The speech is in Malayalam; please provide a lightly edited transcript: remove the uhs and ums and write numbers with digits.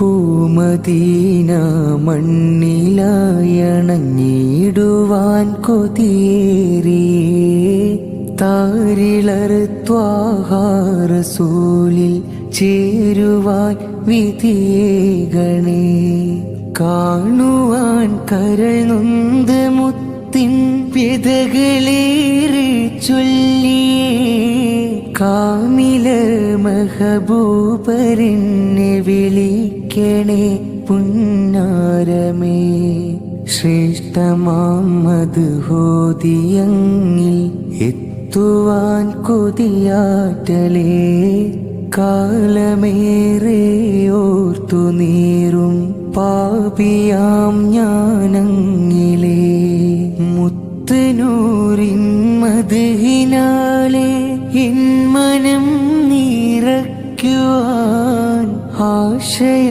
പൂമദീന മണ്ണിലായണഞ്ഞിടുവാൻ കൊതിയേറിയേ താരിളർ ത്വാഹ റസൂലിൽ ചേരുവാൻ വിധിയേകണേ. കാണുവാൻ കരൾ നൊന്ത് മുത്തിൻ വ്യതകളേറെ ചൊല്ലിയേ കാമില മഹബൂബരെന്നെ വിളിക്കണേ പുന്നാരമേ. ശ്രേഷ്ഠമാമത് ഹോദിയങ്ങിൽ എത്തുവാൻ കൊതിയാറ്റലേ കാലമേറെ ഓർത്തു നീറും പാപിയാം ഞാനങ്ങിലേ. മുത്തനൂറിൻ മദ്ഹിനാലെ എൻ മനം നിറയ്ക്കുവാൻ ആശയ